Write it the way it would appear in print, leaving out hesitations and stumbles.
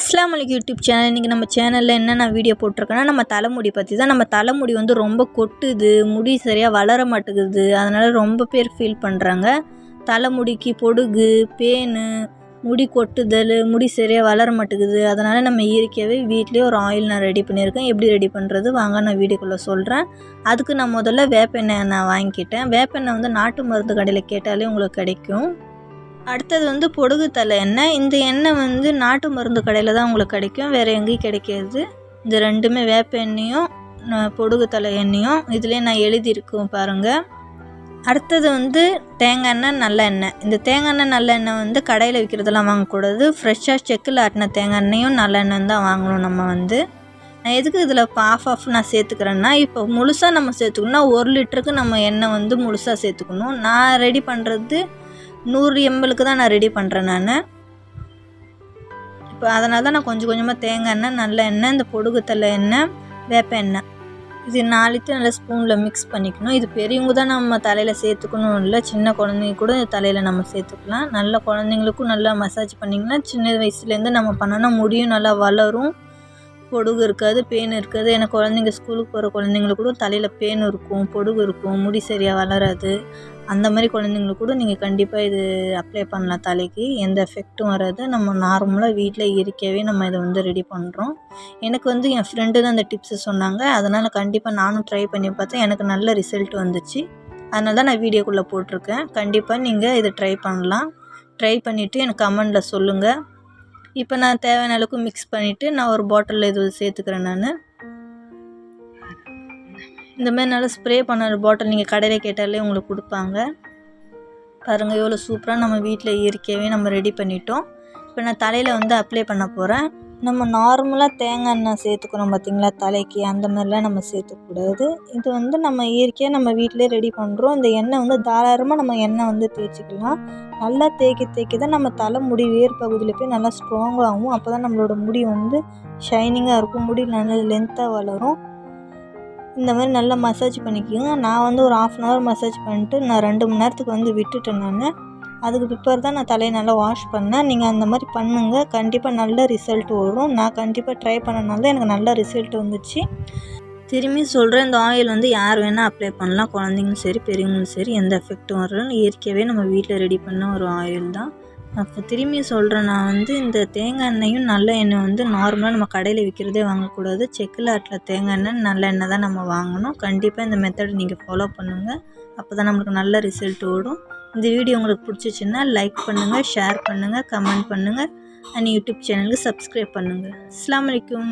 அஸ்ஸலாமு அலைக்கும் YouTube channel. இன்றைக்கி நம்ம சேனலில் என்னென்ன வீடியோ போட்டிருக்கேன்னா, நம்ம தலைமுடி பற்றி தான். நம்ம தலைமுடி வந்து ரொம்ப கொட்டுது, முடி சரியாக வளர மாட்டேங்குது. அதனால் ரொம்ப பேர் ஃபீல் பண்ணுறாங்க. தலைமுடிக்கு பொடுகு, பேனு, முடி கொட்டுதல், முடி சரியாக வளர மாட்டேங்குது. அதனால் நம்ம இயற்கையாகவே வீட்லேயே ஒரு ஆயில் நான் ரெடி பண்ணியிருக்கேன். எப்படி ரெடி பண்ணுறது வாங்க நான் வீடியோக்குள்ளே சொல்கிறேன். அதுக்கு நான் முதல்ல வேப்பெண்ணெய் நான் வாங்கிக்கிட்டேன். வேப்பெண்ணெய் வந்து நாட்டு மருந்து கடையில் கேட்டாலே உங்களுக்கு கிடைக்கும். அடுத்தது வந்து பொடுகு தலை எண்ணெய். இந்த எண்ணெய் வந்து நாட்டு மருந்து கடையில் தான் உங்களுக்கு கிடைக்கும், வேறு எங்கேயும் கிடைக்காது. இந்த ரெண்டுமே வேப்ப எண்ணெயும் பொடுகு தலை எண்ணெயும் இதிலே நான் எழுதியிருக்கேன் பாருங்கள். அடுத்தது வந்து தேங்காய் எண்ணெய் நல்லெண்ணெய். இந்த தேங்காய் எண்ணெய் நல்லெண்ணெய் வந்து கடையில் விற்கிறதெல்லாம் வாங்கக்கூடாது. ஃப்ரெஷ்ஷாக செக்கில் ஆட்டின தேங்காய் எண்ணெயும் நல்லெண்ணெய் தான் வாங்கணும். நம்ம வந்து நான் எதுக்கு இதில் இப்போ ஆஃப் நான் சேர்த்துக்கிறேன்னா, இப்போ முழுசாக நம்ம சேர்த்துக்கணும்னா 1 லிட்டருக்கு நம்ம எண்ணெய் வந்து முழுசாக சேர்த்துக்கணும். நான் ரெடி பண்ணுறது 100 ml தான் நான் ரெடி பண்ணுறேன் நான். இப்போ அதனால தான் நான் கொஞ்சம் கொஞ்சமாக தேங்காய் எண்ணெய், நல்ல எண்ணெய், இந்த பொடுகு தலை எண்ணெய், வேப்ப எண்ணெய் இது 4 நல்லா ஸ்பூனில் மிக்ஸ் பண்ணிக்கணும். இது பெரியவங்க தான் நம்ம தலையில் சேர்த்துக்கணும் இல்லை, சின்ன குழந்தைங்க கூட தலையில் நம்ம சேர்த்துக்கலாம். நல்ல குழந்தைங்களுக்கும் நல்லா மசாஜ் பண்ணிங்கன்னா சின்ன வயசுலேருந்து நம்ம பண்ணோன்னா முடியும் நல்லா வளரும், பொடுகு இருக்காது, பேன் இருக்காது. ஏன்னா குழந்தைங்க ஸ்கூலுக்கு போகிற குழந்தைங்களுக்கு கூட தலையில் பேன் இருக்கும், பொடுகு இருக்கும், முடி சரியாக வளராது. அந்த மாதிரி குழந்தைங்களுக்கு கூட நீங்கள் கண்டிப்பாக இது அப்ளை பண்ணலாம். தலைக்கு எந்த எஃபெக்ட்டும் வராது. நம்ம நார்மலாக வீட்டில் இயற்கையாகவே நம்ம இதை வந்து ரெடி பண்ணுறோம். எனக்கு வந்து என் ஃப்ரெண்டு தான் இந்த டிப்ஸு சொன்னாங்க. அதனால் கண்டிப்பாக நானும் ட்ரை பண்ணி பார்த்தேன். எனக்கு நல்ல ரிசல்ட் வந்துச்சு. அதனால தான் நான் வீடியோக்குள்ளே போட்டிருக்கேன். கண்டிப்பாக நீங்கள் இதை ட்ரை பண்ணலாம். ட்ரை பண்ணிவிட்டு எனக்கு கமெண்டில் சொல்லுங்கள். இப்போ நான் தேவையான அளவுக்கு மிக்ஸ் பண்ணிவிட்டு நான் ஒரு பாட்டிலில் இது சேர்த்துக்கிறேன். நான் இந்த மாதிரி நல்லா ஸ்ப்ரே பண்ண பாட்டில் நீங்கள் கடையில் கேட்டாலே உங்களுக்கு கொடுப்பாங்க. பாருங்கள் எவ்வளோ சூப்பராக நம்ம வீட்டில் இயற்கையாகவே நம்ம ரெடி பண்ணிட்டோம். இப்போ நான் தலையில் வந்து அப்ளை பண்ண போகிறேன். நம்ம நார்மலாக தேங்காய் எண்ணெய் சேர்த்துக்கிறோம் பார்த்திங்களா தலைக்கு, அந்த மாதிரிலாம் நம்ம சேர்த்துக்கூடாது. இது வந்து நம்ம இயற்கையாக நம்ம வீட்டிலே ரெடி பண்ணுறோம். இந்த எண்ணெய் வந்து தாராளமாக நம்ம எண்ணெய் வந்து தேய்ச்சிக்கலாம். நல்லா தேய்க்க தான் நம்ம தலைமுடி வேர் பகுதியில் போய் நல்லா ஸ்ட்ராங்காகும். அப்போ தான் நம்மளோட முடி வந்து ஷைனிங்காக இருக்கும், முடி நல்லா லென்த்தாக வளரும். இந்த மாதிரி நல்லா மசாஜ் பண்ணிக்கோங்க. நான் வந்து ஒரு 1/2 hour மசாஜ் பண்ணிட்டு நான் 2 மணி நேரத்துக்கு வந்து விட்டுட்டேன். நான் அதுக்கு பிற்பாடு தான் நான் தலையை நல்லா வாஷ் பண்ணேன். நீங்கள் அந்த மாதிரி பண்ணுங்கள், கண்டிப்பாக நல்ல ரிசல்ட் வரும். நான் கண்டிப்பாக ட்ரை பண்ணனால தான் எனக்கு நல்ல ரிசல்ட் வந்துச்சு. திரும்பி சொல்கிறேன், இந்த ஆயில் வந்து யார் வேணால் அப்ளை பண்ணலாம், குழந்தைங்களும் சரி பெரியவங்களும் சரி, எந்த எஃபெக்ட்டும் வரல. இயற்கையாகவே நம்ம வீட்டில் ரெடி பண்ண ஒரு ஆயில் தான். அப்போ திரும்பி சொல்கிறேன், நான் வந்து இந்த தேங்காய் எண்ணெயும் நல்ல எண்ணெய் வந்து நார்மலாக நம்ம கடையில் விற்கிறதே வாங்கக்கூடாது. செக்கில் ஆட்டில் தேங்காய் எண்ணெய் நல்ல எண்ணெய் தான் நம்ம வாங்கணும். கண்டிப்பாக இந்த மெத்தட் நீங்கள் ஃபாலோ பண்ணுங்கள். அப்போ தான் நம்மளுக்கு நல்ல ரிசல்ட் ஓடும். இந்த வீடியோ உங்களுக்கு பிடிச்சிச்சின்னா லைக் பண்ணுங்கள், ஷேர் பண்ணுங்கள், கமெண்ட் பண்ணுங்கள், அண்ட் யூடியூப் சேனலுக்கு சப்ஸ்கிரைப் பண்ணுங்கள். அஸ்ஸலாமு அலைக்கும்.